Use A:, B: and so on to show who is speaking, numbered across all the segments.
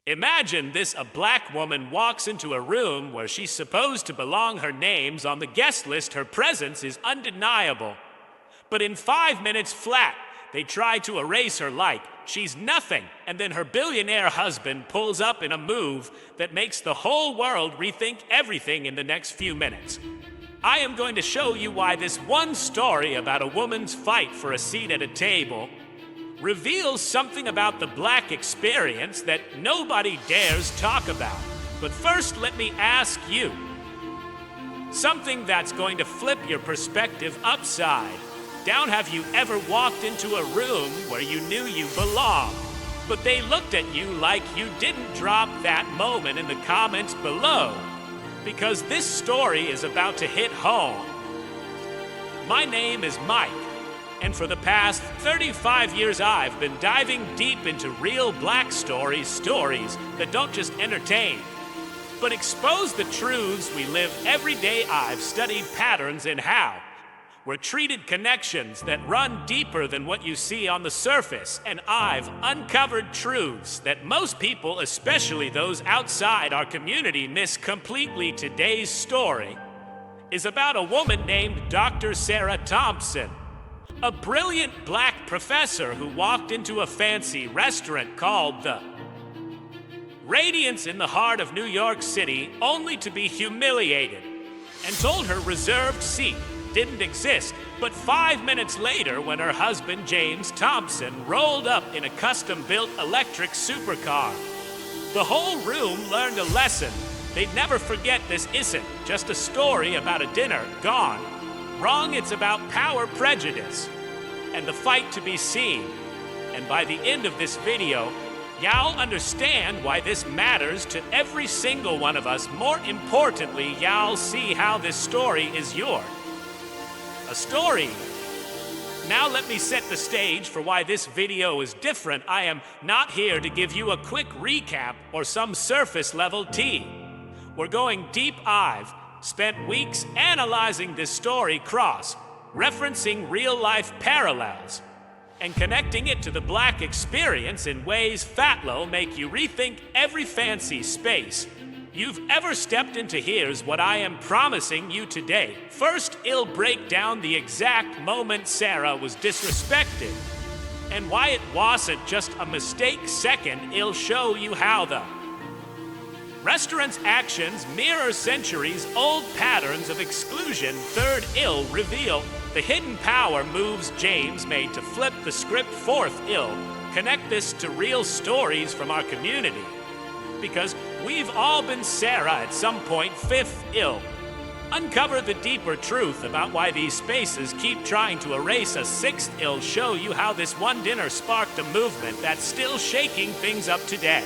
A: Imagine this: a black woman walks into a room where she's supposed to belong. Her name's on the guest list. Her presence is undeniable. But in 5 minutes flat, they try to erase her like she's nothing. And then her billionaire husband pulls up in a move that makes the whole world rethink everything in the next few minutes. I am going to show you why this one story about a woman's fight for a seat at a table reveals something about the black experience that nobody dares talk about. But first, let me ask you something that's going to flip your perspective upside down. Have you ever walked into a room where you knew you belonged, but they looked at you like you didn't? Drop that moment in the comments below, because this story is about to hit home. My name is Mike, and for the past 35 years I've been diving deep into real black stories that don't just entertain, but expose the truths we live every day. I've studied patterns in how we're treated, connections that run deeper than what you see on the surface, and I've uncovered truths that most people, especially those outside our community, miss completely. Today's story is about a woman named Dr. Sarah Thompson, a brilliant black professor who walked into a fancy restaurant called the Radiance in the heart of New York City, only to be humiliated and told her reserved seat didn't exist. But 5 minutes later, when her husband James Thompson rolled up in a custom-built electric supercar, the whole room learned a lesson they'd never forget. This isn't just a story about a dinner gone wrong. It's about power, prejudice, and the fight to be seen. And by the end of this video, y'all understand why this matters to every single one of us. More importantly, y'all see how this story is yours. A story. Now let me set the stage for why this video is different. I am not here to give you a quick recap or some surface level tea. We're going deep. I've spent weeks analyzing this story, referencing real life parallels and connecting it to the black experience in ways that'll make you rethink every fancy space you've ever stepped into. Here's what I am promising you today. First, I'll break down the exact moment Sarah was disrespected and why it wasn't just a mistake. Second, I'll show you how the restaurant's actions mirror centuries-old patterns of exclusion. Third, I'll reveal the hidden power moves James made to flip the script. Fourth, I'll connect this to real stories from our community, because we've all been Sarah at some point. Fifth, I'll uncover the deeper truth about why these spaces keep trying to erase us. Sixth, I'll show you how this one dinner sparked a movement that's still shaking things up today.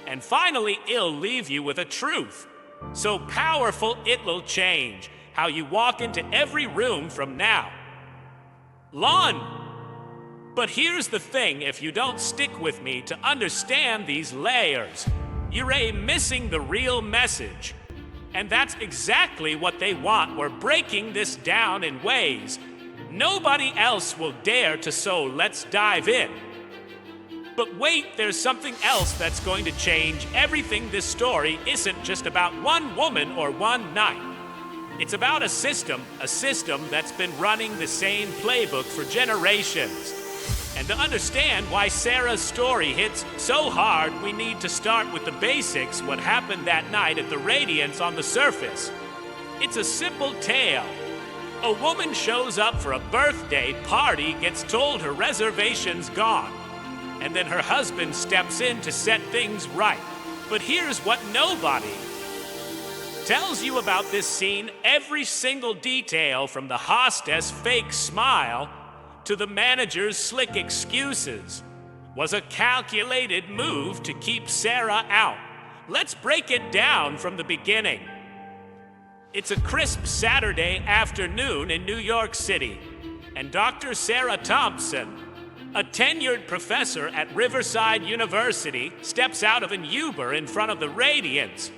A: And finally, I'll leave you with a truth so powerful it'll change how you walk into every room from now on. But here's the thing: if you don't stick with me to understand these layers, you're missing the real message. And that's exactly what they want. We're breaking this down in ways nobody else will dare to, so let's dive in. But wait, there's something else that's going to change everything. This story isn't just about one woman or one night. It's about a system that's been running the same playbook for generations. And to understand why Sarah's story hits so hard, we need to start with the basics. What happened that night at the Radiance? On the surface, it's a simple tale. A woman shows up for a birthday party, gets told her reservation's gone, and then her husband steps in to set things right. But here's what nobody tells you about this scene. Every single detail, from the hostess' fake smile to the manager's slick excuses, was a calculated move to keep Sarah out. Let's break it down from the beginning. It's a crisp Saturday afternoon in New York City, and Dr. Sarah Thompson, a tenured professor at Riverside University, steps out of an Uber in front of the Radiance.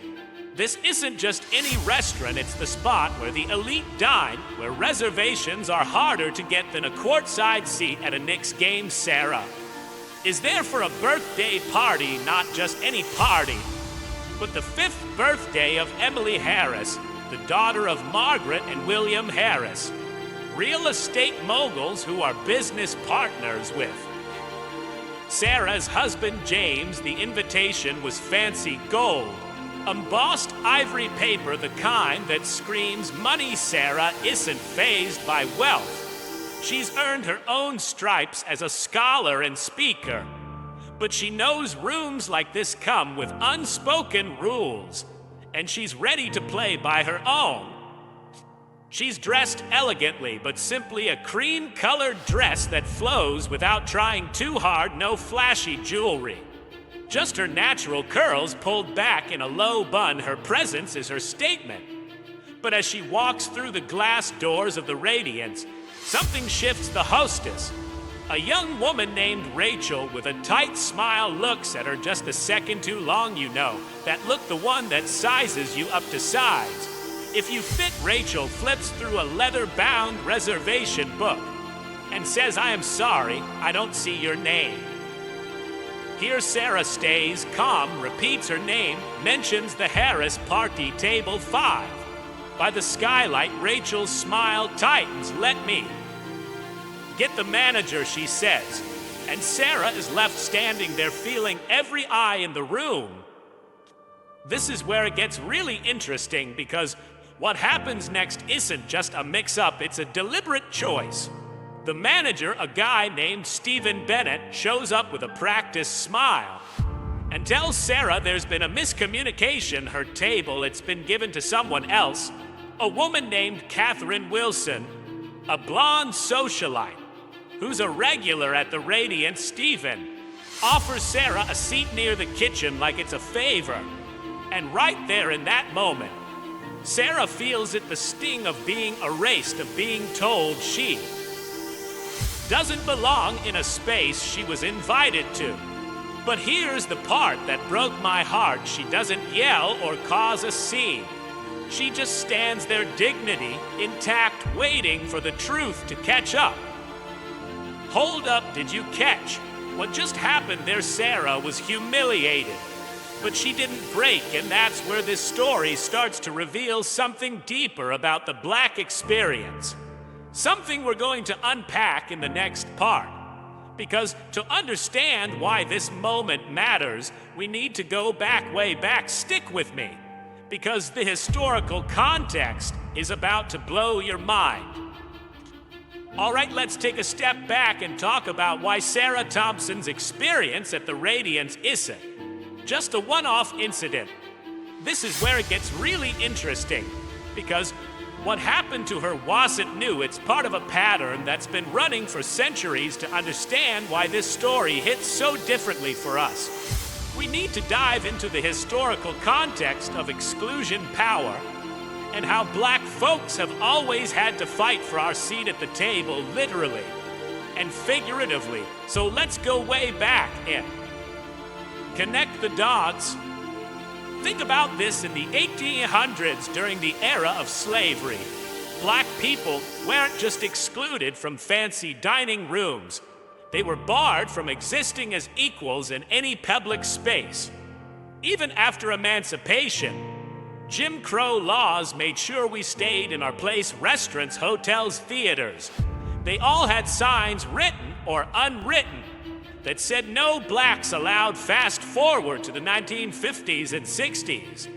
A: This isn't just any restaurant, it's the spot where the elite dine, where reservations are harder to get than a courtside seat at a Knicks game. Sarah is there for a birthday party, not just any party, but the 5th birthday of Emily Harris, the daughter of Margaret and William Harris, real estate moguls who are business partners with. Sarah's husband James, the invitation was fancy gold, embossed ivory paper, the kind that screams, "Money Sarah isn't fazed by wealth." She's earned her own stripes as a scholar and speaker, but she knows rooms like this come with unspoken rules, and she's ready to play by her own. She's dressed elegantly, but simply a cream-colored dress that flows without trying too hard, no flashy jewelry. Just her natural curls pulled back in a low bun, her presence is her statement. But as she walks through the glass doors of the Radiance, something shifts the hostess. A young woman named Rachel with a tight smile looks at her just a second too long, you know. That look, the one that sizes you up to size. If you fit, Rachel flips through a leather-bound reservation book and says, "I am sorry, I don't see your name." Here Sarah stays, calm, repeats her name, mentions the Harris party, table 5. By the skylight, Rachel's smile tightens. "Let me." "Get the manager," she says, and Sarah is left standing there feeling every eye in the room. This is where it gets really interesting, because what happens next isn't just a mix-up, it's a deliberate choice. The manager, a guy named Stephen Bennett, shows up with a practiced smile and tells Sarah there's been a miscommunication. Her table, it's been given to someone else, a woman named Catherine Wilson, a blonde socialite, who's a regular at the Radiant. Stephen offers Sarah a seat near the kitchen like it's a favor. And right there in that moment, Sarah feels it, the sting of being erased, of being told she doesn't belong in a space she was invited to. But here's the part that broke my heart. She doesn't yell or cause a scene. She just stands there, dignity intact, waiting for the truth to catch up. Hold up, did you catch? What just happened there? Sarah was humiliated. But she didn't break, and that's where this story starts to reveal something deeper about the Black experience. Something we're going to unpack in the next part. Because to understand why this moment matters, we need to go back, way back. Stick with me, because the historical context is about to blow your mind. All right, let's take a step back and talk about why Sarah Thompson's experience at the Radiance isn't just a one-off incident. This is where it gets really interesting, because what happened to her wasn't new. It's part of a pattern that's been running for centuries. To understand why this story hits so differently for us, we need to dive into the historical context of exclusion power and how Black folks have always had to fight for our seat at the table, literally and figuratively. So let's go way back and connect the dots. Think about this. In the 1800s, during the era of slavery, Black people weren't just excluded from fancy dining rooms. They were barred from existing as equals in any public space. Even after emancipation, Jim Crow laws made sure we stayed in our place: restaurants, hotels, theaters. They all had signs, written or unwritten, that said no Blacks allowed. Fast forward to the 1950s and 60s,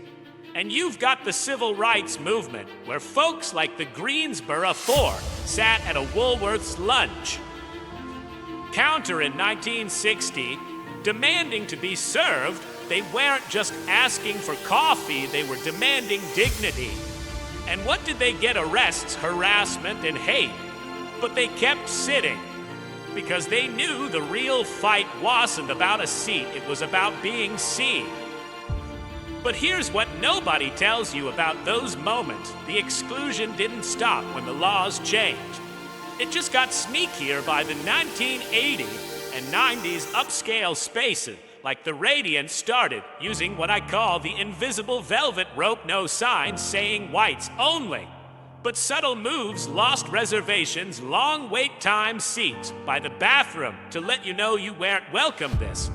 A: and you've got the civil rights movement, where folks like the Greensboro Four sat at a Woolworth's lunch counter in 1960, demanding to be served. They weren't just asking for coffee, they were demanding dignity. And what did they get? Arrests, harassment, and hate. But they kept sitting, because they knew the real fight wasn't about a seat, it was about being seen. But here's what nobody tells you about those moments. The exclusion didn't stop when the laws changed. It just got sneakier. By the 1980s and 90s, upscale spaces like the Radiance started using what I call the invisible velvet rope. No signs saying whites only, But subtle moves lost reservations, long wait time seats by the bathroom to let you know you weren't welcome. This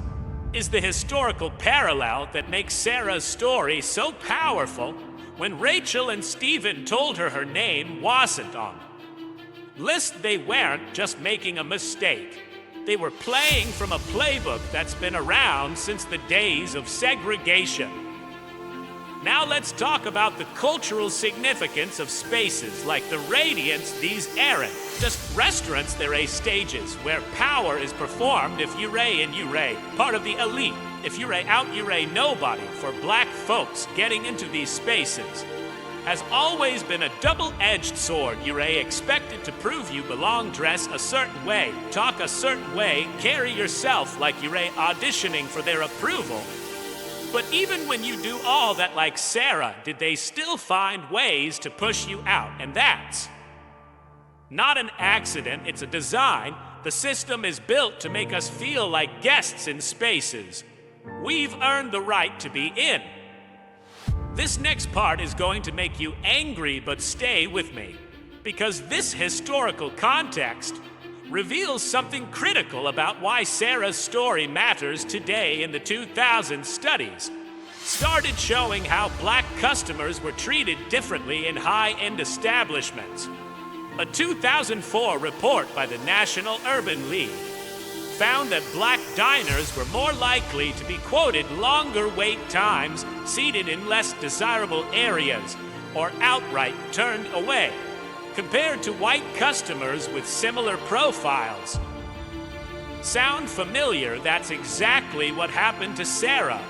A: is the historical parallel that makes Sarah's story so powerful when Rachel and Stephen told her name wasn't on the list. They weren't just making a mistake. They were playing from a playbook that's been around since the days of segregation. Now let's talk about the cultural significance of spaces like the Radiance. These aren't just restaurants, they're stages where power is performed if you're and you're part of the elite. If you're out, you're nobody. For black folks, getting into these spaces has always been a double-edged sword. You're expected to prove you belong, dress a certain way, talk a certain way, carry yourself like you're auditioning for their approval. But even when you do all that like Sarah, did they still find ways to push you out? And that's not an accident, it's a design. The system is built to make us feel like guests in spaces we've earned the right to be in. This next part is going to make you angry, but stay with me, because this historical context reveals something critical about why Sarah's story matters today. In the 2000 studies started showing how black customers were treated differently in high-end establishments. A 2004 report by the National Urban League found that black diners were more likely to be quoted longer wait times, seated in less desirable areas, or outright turned away, compared to white customers with similar profiles. Sound familiar? That's exactly what happened to Sarah.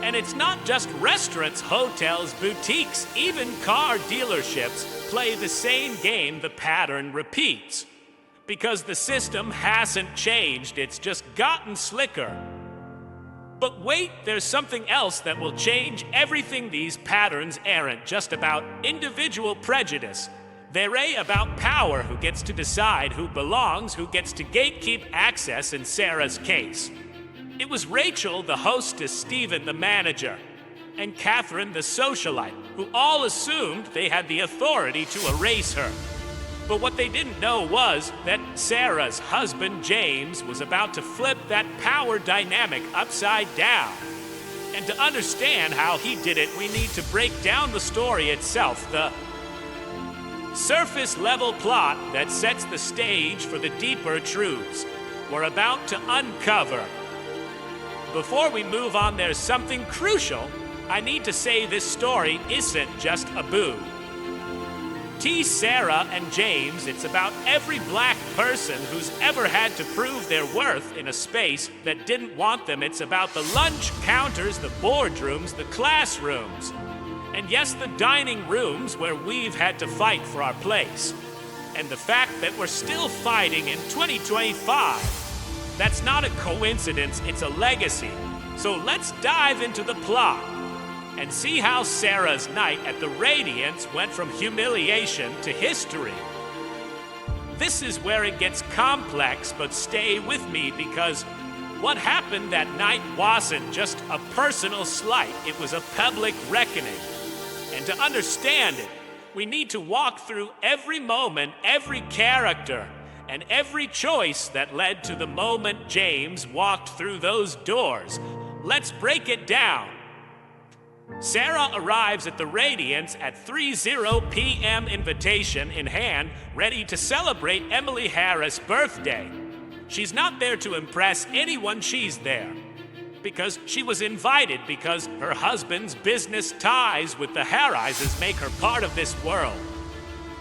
A: And it's not just restaurants, hotels, boutiques, even car dealerships play the same game. The pattern repeats. Because the system hasn't changed, it's just gotten slicker. But wait, there's something else that will change everything. These patterns aren't just about individual prejudice. They're about power. Who gets to decide who belongs, who gets to gatekeep access. In Sarah's case, it was Rachel, the hostess, Stephen, the manager, and Catherine, the socialite, who all assumed they had the authority to erase her. But what they didn't know was that Sarah's husband, James, was about to flip that power dynamic upside down. And to understand how he did it, we need to break down the story itself, the surface-level plot that sets the stage for the deeper truths we're about to uncover. Before we move on, there's something crucial. I need to say this story isn't just a boo. Sarah and James, it's about every black person who's ever had to prove their worth in a space that didn't want them. It's about the lunch counters, the boardrooms, the classrooms, and yes, the dining rooms where we've had to fight for our place. And the fact that we're still fighting in 2025, that's not a coincidence, it's a legacy. So let's dive into the plot and see how Sarah's night at the Radiance went from humiliation to history. This is where it gets complex, but stay with me, because what happened that night wasn't just a personal slight, it was a public reckoning. And to understand it, we need to walk through every moment, every character, and every choice that led to the moment James walked through those doors. Let's break it down. Sarah arrives at the Radiance at 3:00 p.m. invitation in hand, ready to celebrate Emily Harris' birthday. She's not there to impress anyone, she's there because she was invited, because her husband's business ties with the Harrises make her part of this world.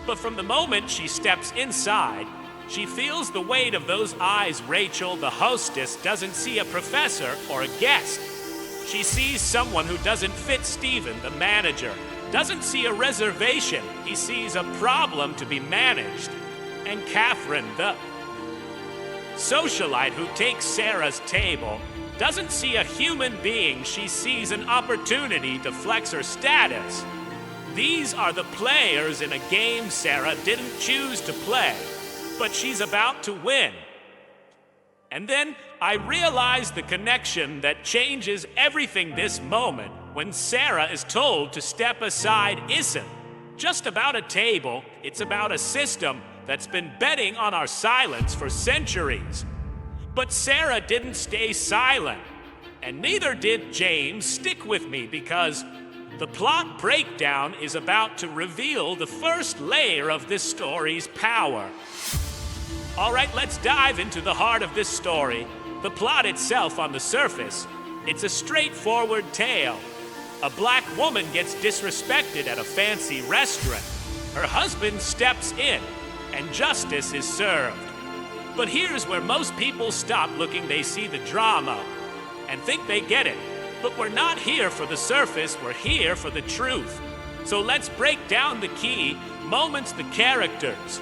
A: But from the moment she steps inside, she feels the weight of those eyes. Rachel, the hostess, doesn't see a professor or a guest. She sees someone who doesn't fit. Stephen, the manager, doesn't see a reservation. He sees a problem to be managed. And Catherine, the socialite who takes Sarah's table, doesn't see a human being. She sees an opportunity to flex her status. These are the players in a game Sarah didn't choose to play, but she's about to win. And then I realized the connection that changes everything. This moment when Sarah is told to step aside isn't just about a table, it's about a system that's been betting on our silence for centuries. But Sarah didn't stay silent, and neither did James. Stick with me, because the plot breakdown is about to reveal the first layer of this story's power. All right, let's dive into the heart of this story. The plot itself, on the surface, it's a straightforward tale. A black woman gets disrespected at a fancy restaurant. Her husband steps in, and justice is served. But here's where most people stop looking. They see the drama and think they get it. But we're not here for the surface, we're here for the truth. So let's break down the key moments, the characters,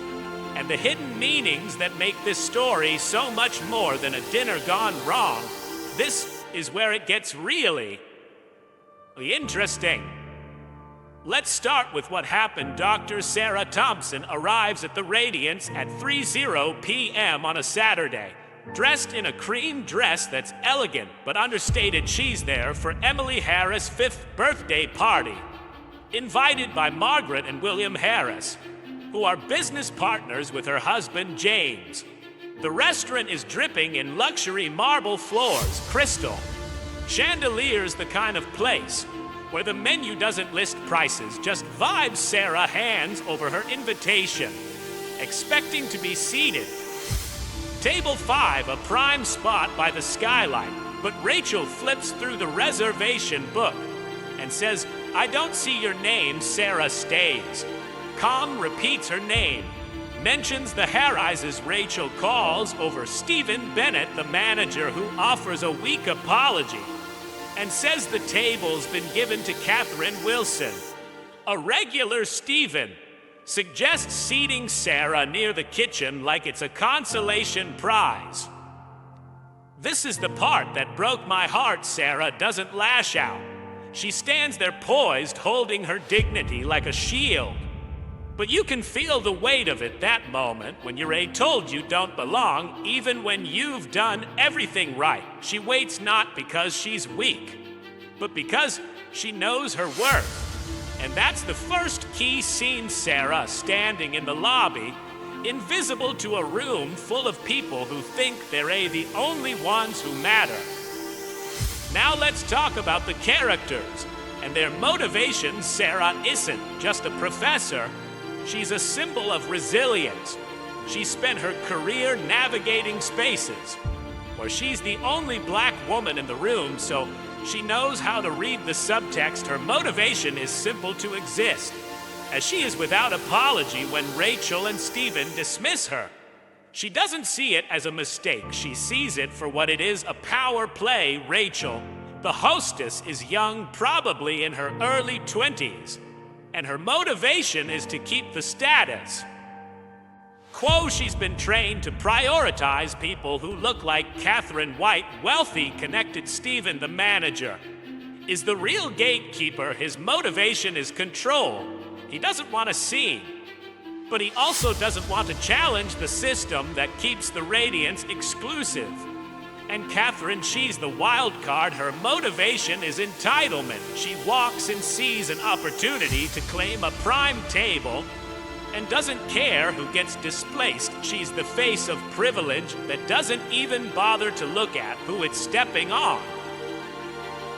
A: and the hidden meanings that make this story so much more than a dinner gone wrong. This is where it gets really interesting. Let's start with what happened. Dr. Sarah Thompson arrives at the Radiance at 3:00 p.m. on a Saturday. Dressed in a cream dress that's elegant but understated. She's there for Emily Harris' 5th birthday party, invited by Margaret and William Harris, who are business partners with her husband, James. The restaurant is dripping in luxury marble floors, crystal, chandeliers, the kind of place where the menu doesn't list prices, just vibes. Sarah hands over her invitation, expecting to be seated. Table 5, a prime spot by the skylight, but Rachel flips through the reservation book and says, "I don't see your name." Sarah stays. Calm repeats her name, mentions the Harrises. Rachel calls over Stephen Bennett, the manager, who offers a weak apology and says the table's been given to Catherine Wilson. A regular Stephen suggests seating Sarah near the kitchen like it's a consolation prize. This is the part that broke my heart. Sarah doesn't lash out. She stands there poised, holding her dignity like a shield. But you can feel the weight of it that moment when you're told you don't belong, even when you've done everything right. She waits not because she's weak, but because she knows her worth. And that's the first key scene. Sarah standing in the lobby, invisible to a room full of people who think they're the only ones who matter. Now let's talk about the characters and their motivations. Sarah isn't just a professor. She's a symbol of resilience. She spent her career navigating spaces where she's the only black woman in the room, so she knows how to read the subtext. Her motivation is simple: to exist, as she is without apology when Rachel and Stephen dismiss her. She doesn't see it as a mistake. She sees it for what it is, a power play. Rachel, the hostess, is young, probably in her early 20s, and her motivation is to keep the status quo. She's been trained to prioritize people who look like Catherine White. Wealthy, connected. Stephen, the manager, is the real gatekeeper. His motivation is control. He doesn't want a scene, but he also doesn't want to challenge the system that keeps the Radiance exclusive. And Catherine, she's the wild card. Her motivation is entitlement. She walks and sees an opportunity to claim a prime table and doesn't care who gets displaced. She's the face of privilege that doesn't even bother to look at who it's stepping on.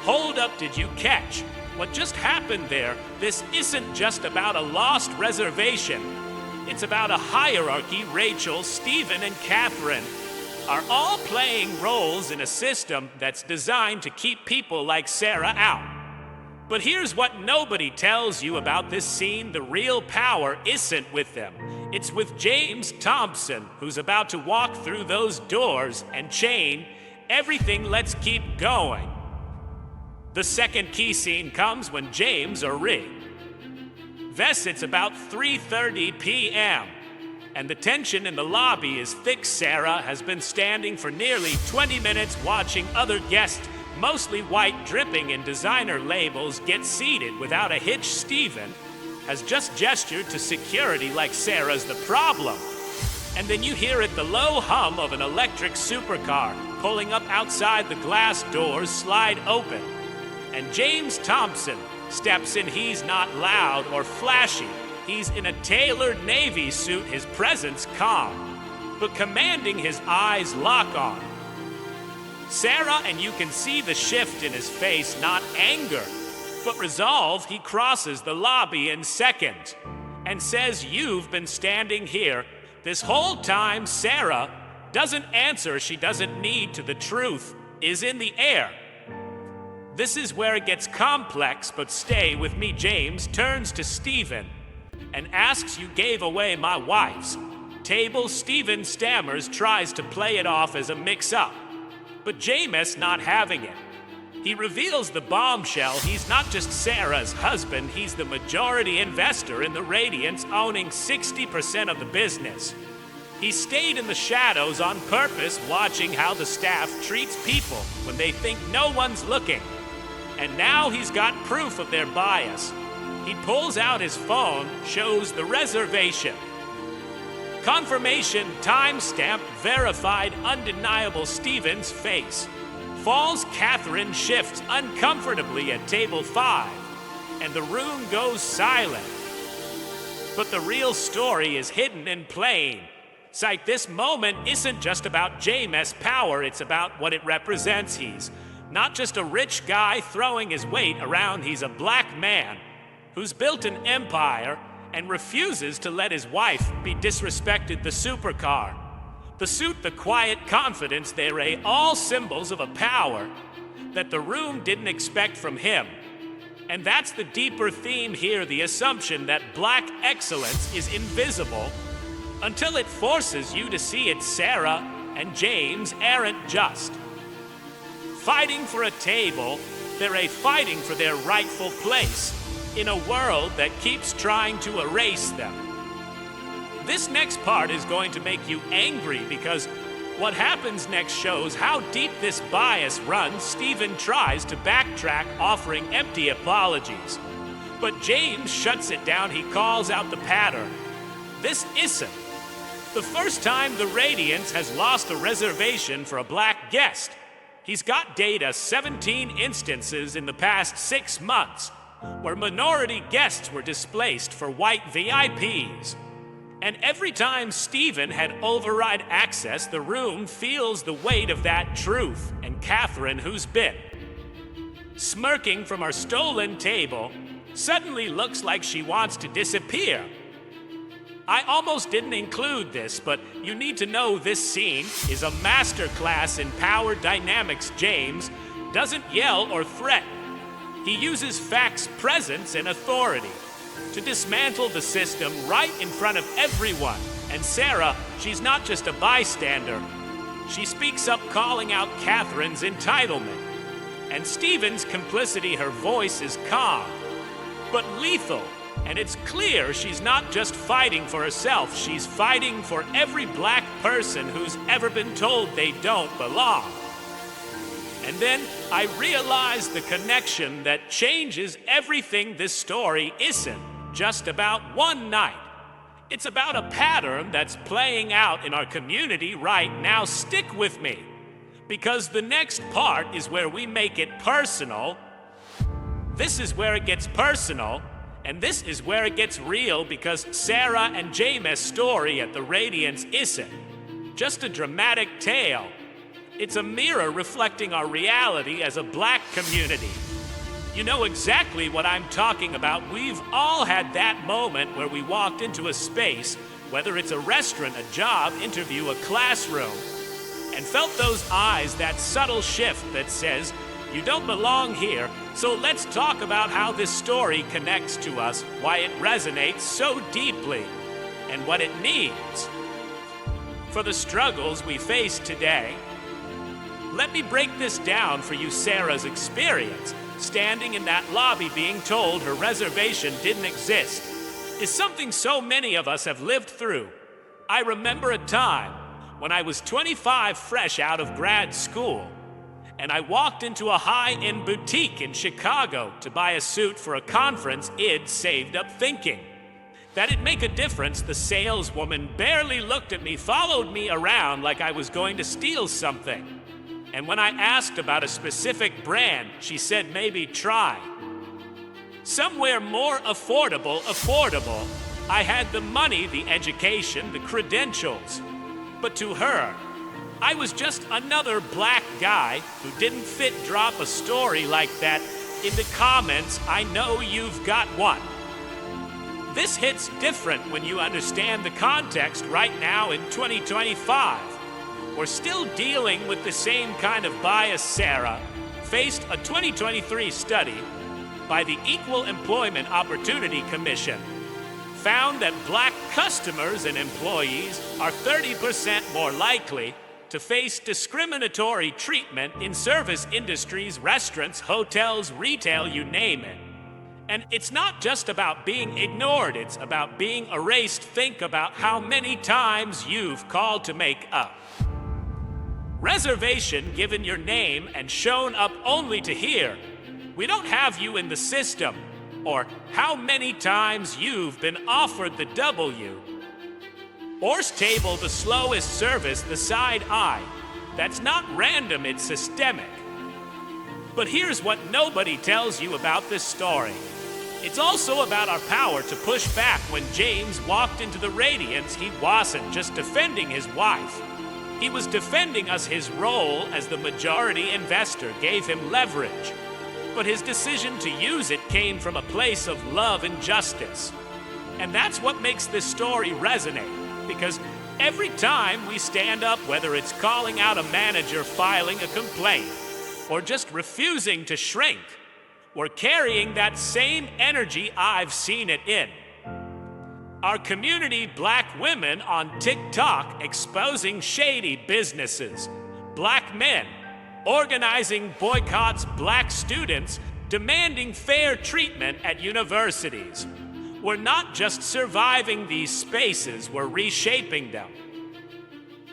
A: Hold up, did you catch what just happened there? This isn't just about a lost reservation. It's about a hierarchy. Rachel, Stephen, and Catherine are all playing roles in a system that's designed to keep people like Sarah out. But here's what nobody tells you about this scene. The real power isn't with them. It's with James Thompson, who's about to walk through those doors and chain everything. Let's keep going. The second key scene comes when James It's about 3:30 p.m. and the tension in the lobby is thick. Sarah has been standing for nearly 20 minutes watching other guests, mostly white, dripping in designer labels, get seated without a hitch. Stephen has just gestured to security like Sarah's the problem. And then you hear the low hum of an electric supercar pulling up outside. The glass doors slide open, and James Thompson steps in. He's not loud or flashy. He's in a tailored navy suit, his presence calm, but commanding, his eyes lock on Sarah, and you can see the shift in his face, not anger, but resolve. He crosses the lobby in seconds and says, "You've been standing here this whole time." Sarah doesn't answer. She doesn't need to. The truth is in the air. This is where it gets complex, but stay with me. James turns to Stephen and asks, "You gave away my wife's table." Stephen stammers, tries to play it off as a mix-up, but James not having it. He reveals the bombshell. He's not just Sarah's husband, he's the majority investor in the Radiance, owning 60% of the business. He stayed in the shadows on purpose, watching how the staff treats people when they think no one's looking. And now he's got proof of their bias. He pulls out his phone, shows the reservation. Confirmation, timestamp, verified, undeniable. Stephen's face falls. Catherine shifts uncomfortably at table 5, and the room goes silent. But the real story is hidden in plain sight. This moment isn't just about James' power, it's about what it represents. He's not just a rich guy throwing his weight around, he's a black man who's built an empire and refuses to let his wife be disrespected. The supercar, the suit, the quiet confidence, they're all symbols of a power that the room didn't expect from him. And that's the deeper theme here, the assumption that black excellence is invisible until it forces you to see it. Sarah and James aren't just fighting for a table, they're fighting for their rightful place in a world that keeps trying to erase them. This next part is going to make you angry because what happens next shows how deep this bias runs. Stephen tries to backtrack, offering empty apologies, but James shuts it down. He calls out the pattern. This isn't the first time the Radiance has lost a reservation for a black guest. He's got data, 17 instances in the past 6 months where minority guests were displaced for white VIPs. And every time Stephen had override access, the room feels the weight of that truth. And Catherine, who's been smirking from our stolen table, suddenly looks like she wants to disappear. I almost didn't include this, but you need to know this scene is a masterclass in power dynamics. James doesn't yell or threaten. He uses facts, presence, and authority to dismantle the system right in front of everyone. And Sarah, she's not just a bystander. She speaks up, calling out Catherine's entitlement. And Stephen's complicity, her voice is calm, but lethal. And it's clear she's not just fighting for herself, she's fighting for every black person who's ever been told they don't belong. And then I realized the connection that changes everything. This story isn't just about one night. It's about a pattern that's playing out in our community right now. Stick with me, because the next part is where we make it personal. This is where it gets personal. And this is where it gets real, because Sarah and James' story at the Radiance isn't just a dramatic tale. It's a mirror reflecting our reality as a black community. You know exactly what I'm talking about. We've all had that moment where we walked into a space, whether it's a restaurant, a job interview, a classroom, and felt those eyes, that subtle shift that says, "You don't belong here." So let's talk about how this story connects to us, why it resonates so deeply, and what it means for the struggles we face today. Let me break this down for you. Sarah's experience, standing in that lobby being told her reservation didn't exist, is something so many of us have lived through. I remember a time when I was 25, fresh out of grad school, and I walked into a high-end boutique in Chicago to buy a suit for a conference I'd saved up, thinking that it'd make a difference. The saleswoman barely looked at me, followed me around like I was going to steal something. And when I asked about a specific brand, she said, "Maybe try somewhere more affordable." I had the money, the education, the credentials. But to her, I was just another black guy who didn't fit drop a story like that in the comments. I know you've got one. This hits different when you understand the context right now in 2025. We're still dealing with the same kind of bias. Sarah faced a 2023 study by the Equal Employment Opportunity Commission found that black customers and employees are 30% more likely to face discriminatory treatment in service industries, restaurants, hotels, retail, you name it. And it's not just about being ignored, it's about being erased. Think about how many times you've called to make up. Reservation given your name and shown up only to hear, "We don't have you in the system," or how many times you've been offered the W. Horse table, the slowest service, the side eye. That's not random, it's systemic. But here's what nobody tells you about this story. It's also about our power to push back. When James walked into the Radiance, he wasn't just defending his wife. He was defending us. His role as the majority investor gave him leverage. But his decision to use it came from a place of love and justice. And that's what makes this story resonate, because every time we stand up, whether it's calling out a manager, filing a complaint, or just refusing to shrink, we're carrying that same energy. I've seen it in our community. Black women on TikTok exposing shady businesses, black men organizing boycotts, black students demanding fair treatment at universities. We're not just surviving these spaces, we're reshaping them.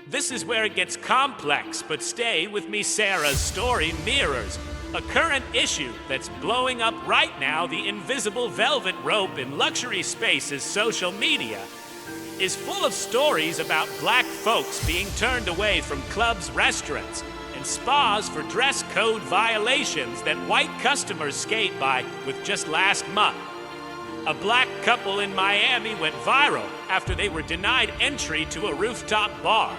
A: This is where it gets complex, but stay with me. Sarah's story mirrors a current issue that's blowing up right now. The invisible velvet rope in luxury spaces. Social media is full of stories about black folks being turned away from clubs, restaurants, and spas for dress code violations that white customers skate by. With just last month, a black couple in Miami went viral after they were denied entry to a rooftop bar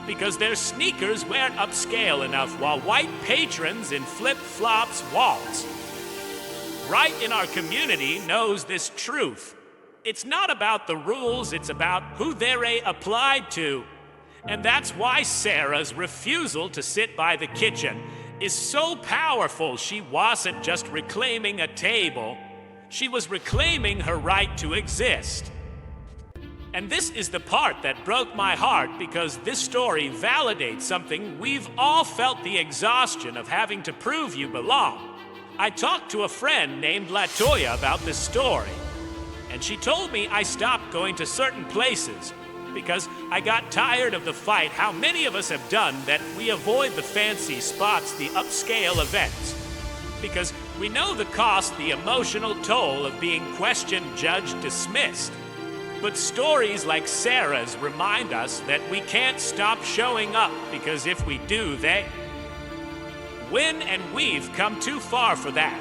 A: because their sneakers weren't upscale enough, while white patrons in flip-flops waltz. Right in our community knows this truth. It's not about the rules, it's about who they're applied to. And that's why Sarah's refusal to sit by the kitchen is so powerful. She wasn't just reclaiming a table, she was reclaiming her right to exist. And this is the part that broke my heart, because this story validates something we've all felt: the exhaustion of having to prove you belong. I talked to a friend named Latoya about this story, and she told me I stopped going to certain places because I got tired of the fight. How many of us have done that? We avoid the fancy spots, the upscale events, because we know the cost, the emotional toll of being questioned, judged, dismissed. But stories like Sarah's remind us that we can't stop showing up, because if we do, they win, and we've come too far for that.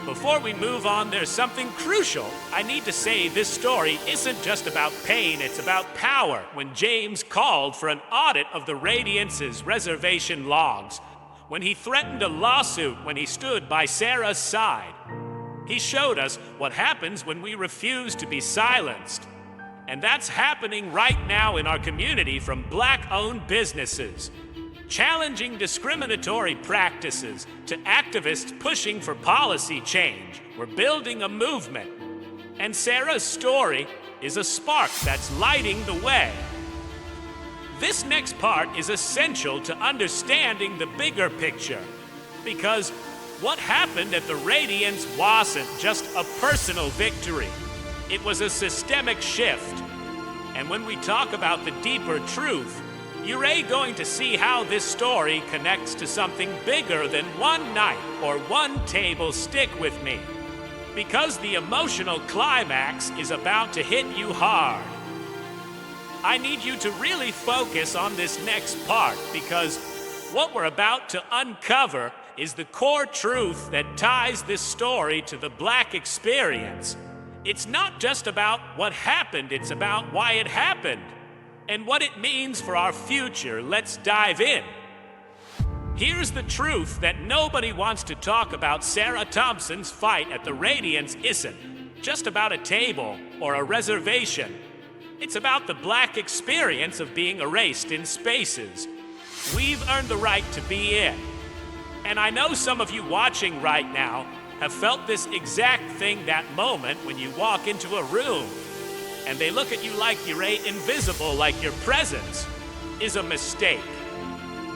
A: Before we move on, there's something crucial. I need to say this story isn't just about pain, it's about power. When James called for an audit of the Radiance's reservation logs, when he threatened a lawsuit, when he stood by Sarah's side, he showed us what happens when we refuse to be silenced. And that's happening right now in our community, from black-owned businesses challenging discriminatory practices to activists pushing for policy change. We're building a movement. And Sarah's story is a spark that's lighting the way. This next part is essential to understanding the bigger picture, because what happened at the Radiance wasn't just a personal victory. It was a systemic shift. And when we talk about the deeper truth, you're going to see how this story connects to something bigger than one night or one table. Stick with me, because the emotional climax is about to hit you hard. I need you to really focus on this next part, because what we're about to uncover is the core truth that ties this story to the black experience. It's not just about what happened, it's about why it happened and what it means for our future. Let's dive in. Here's the truth that nobody wants to talk about. Sarah Thompson's fight at the Radiance isn't just about a table or a reservation. It's about the Black experience of being erased in spaces we've earned the right to be in. And I know some of you watching right now have felt this exact thing, that moment when you walk into a room and they look at you like you're invisible, like your presence is a mistake.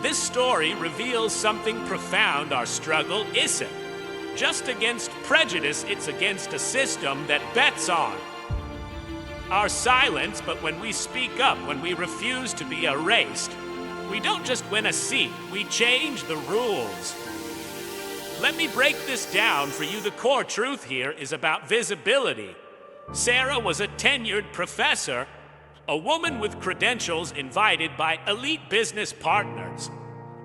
A: This story reveals something profound. Our struggle isn't just against prejudice, it's against a system that bets on our silence. But when we speak up, when we refuse to be erased, we don't just win a seat, we change the rules. Let me break this down for you. The core truth here is about visibility. Sarah was a tenured professor, a woman with credentials invited by elite business partners.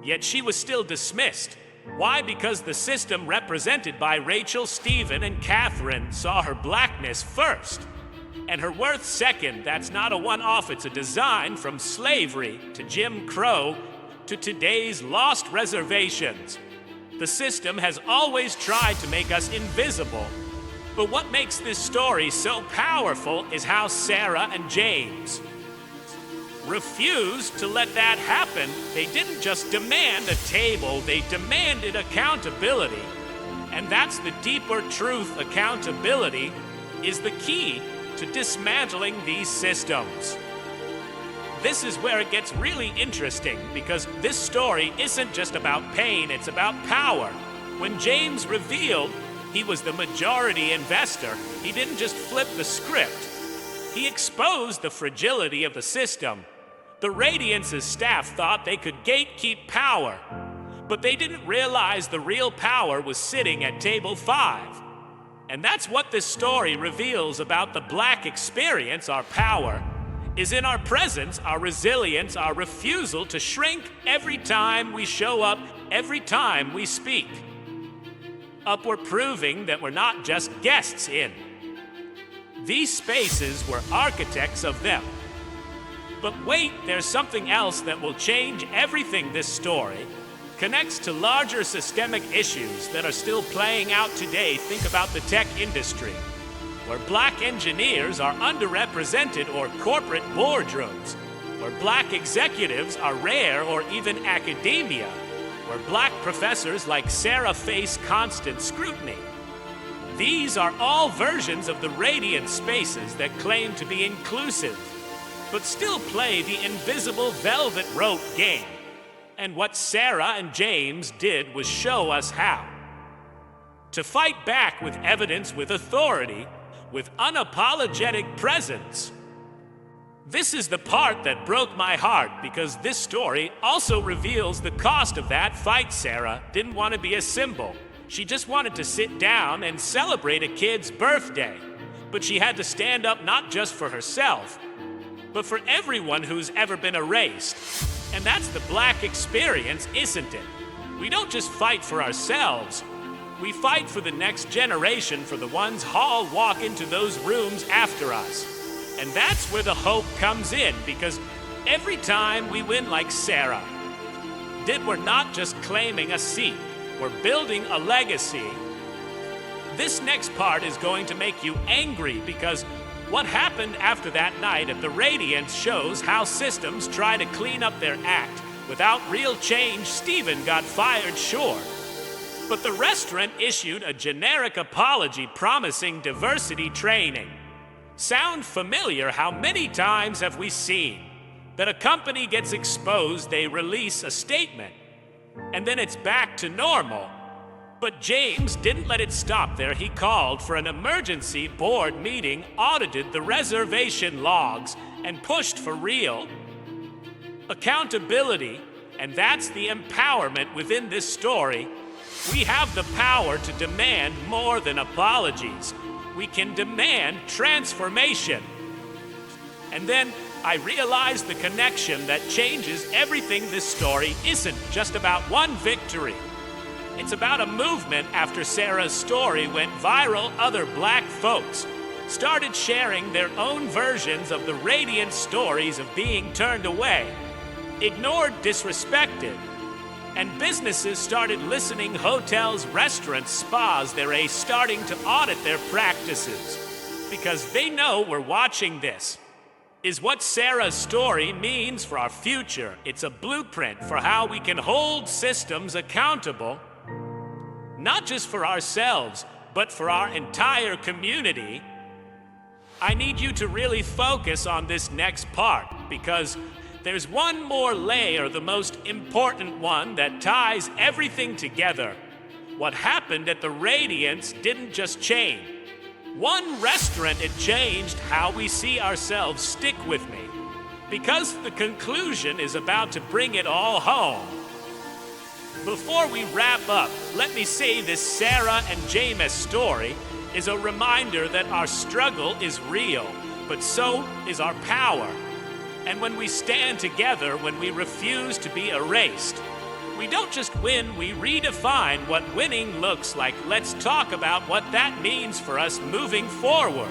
A: Yet she was still dismissed. Why? Because the system represented by Rachel, Stephen, and Catherine saw her blackness first and her worth second. That's not a one-off, it's a design from slavery to Jim Crow to today's lost reservations. The system has always tried to make us invisible. But what makes this story so powerful is how Sarah and James refused to let that happen. They didn't just demand a table, they demanded accountability. And that's the deeper truth. Accountability is the key to dismantling these systems. This is where it gets really interesting, because this story isn't just about pain, it's about power. When James revealed he was the majority investor, he didn't just flip the script. He exposed the fragility of the system. The Radiance's staff thought they could gatekeep power, but they didn't realize the real power was sitting at table 5. And that's what this story reveals about the Black experience. Our power is in our presence, our resilience, our refusal to shrink every time we show up, every time we speak. We're proving that we're not just guests in these spaces, we're architects of them. But wait, there's something else that will change everything. This story connects to larger systemic issues that are still playing out today. Think about the tech industry, where Black engineers are underrepresented, or corporate boardrooms, where Black executives are rare, or even academia, where Black professors like Sarah face constant scrutiny. These are all versions of the radiant spaces that claim to be inclusive, but still play the invisible velvet rope game. And what Sarah and James did was show us how to fight back with evidence, with authority, with unapologetic presence. This is the part that broke my heart, because this story also reveals the cost of that fight. Sarah didn't want to be a symbol. She just wanted to sit down and celebrate a kid's birthday. But she had to stand up not just for herself, but for everyone who's ever been erased. And that's the Black experience, isn't it? We don't just fight for ourselves. We fight for the next generation, for the ones who'll walk into those rooms after us. And that's where the hope comes in, because every time we win like Sarah did, we're not just claiming a seat, we're building a legacy. This next part is going to make you angry, because what happened after that night at the Radiance shows how systems try to clean up their act without real change. Stephen got fired, sure, but the restaurant issued a generic apology promising diversity training. Sound familiar? How many times have we seen that a company gets exposed, they release a statement, and then it's back to normal? But James didn't let it stop there. He called for an emergency board meeting, audited the reservation logs, and pushed for real accountability. And that's the empowerment within this story. We have the power to demand more than apologies. We can demand transformation. And then I realized the connection that changes everything. This story isn't just about one victory. It's about a movement. After Sarah's story went viral, other Black folks started sharing their own versions of the radiant stories of being turned away, ignored, disrespected, and businesses started listening. Hotels, restaurants, spas, they're starting to audit their practices because they know we're watching. This is what Sarah's story means for our future. It's a blueprint for how we can hold systems accountable, not just for ourselves, but for our entire community. I need you to really focus on this next part because there's one more layer, the most important one that ties everything together. What happened at the Radiance didn't just change one restaurant, it changed how we see ourselves. Stick with me, because the conclusion is about to bring it all home. Before we wrap up, let me say this Sarah and James story is a reminder that our struggle is real, but so is our power. And when we stand together, when we refuse to be erased, we don't just win, we redefine what winning looks like. Let's talk about what that means for us moving forward.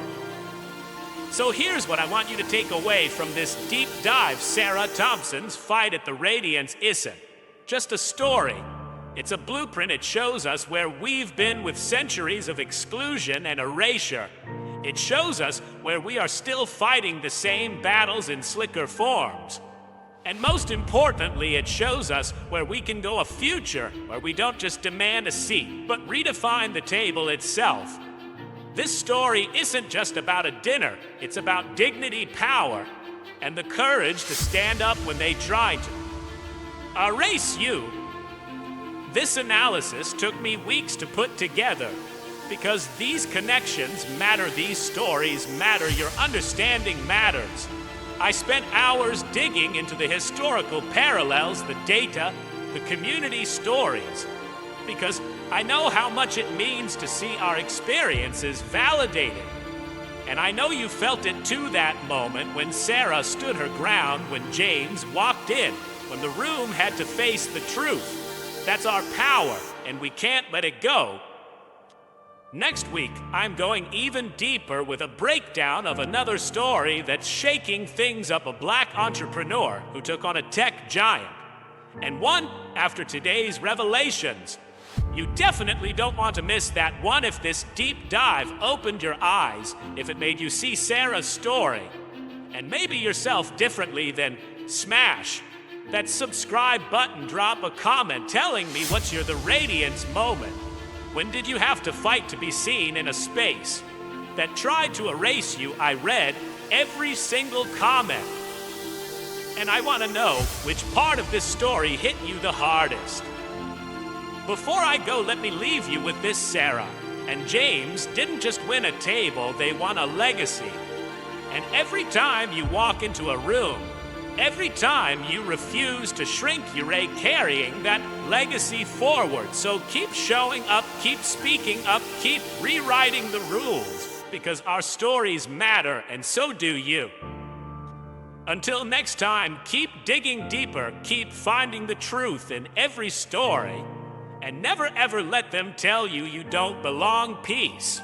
A: So here's what I want you to take away from this deep dive. Sarah Thompson's fight at the Radiance isn't just a story. It's a blueprint. It shows us where we've been with centuries of exclusion and erasure. It shows us where we are still fighting the same battles in slicker forms. And most importantly, it shows us where we can go a future where we don't just demand a seat, but redefine the table itself. This story isn't just about a dinner. It's about dignity, power, and the courage to stand up when they try to erase you. This analysis took me weeks to put together because these connections matter, these stories matter, your understanding matters. I spent hours digging into the historical parallels, the data, the community stories, because I know how much it means to see our experiences validated. And I know you felt it too, that moment when Sarah stood her ground, when James walked in, when the room had to face the truth. That's our power, and we can't let it go. Next week, I'm going even deeper with a breakdown of another story that's shaking things up, a black entrepreneur who took on a tech giant. And one after today's revelations. You definitely don't want to miss that one. If this deep dive opened your eyes, if it made you see Sarah's story, and maybe yourself differently, then smash that subscribe button, drop a comment telling me what's your The Radiance moment. When did you have to fight to be seen in a space that tried to erase you? I read every single comment. And I want to know which part of this story hit you the hardest. Before I go, let me leave you with this. Sarah and James didn't just win a table, they won a legacy. And every time you walk into a room, every time you refuse to shrink, you're carrying that legacy forward. So keep showing up, keep speaking up, keep rewriting the rules, because our stories matter, and so do you. Until next time, keep digging deeper, keep finding the truth in every story, and never ever let them tell you you don't belong. Peace.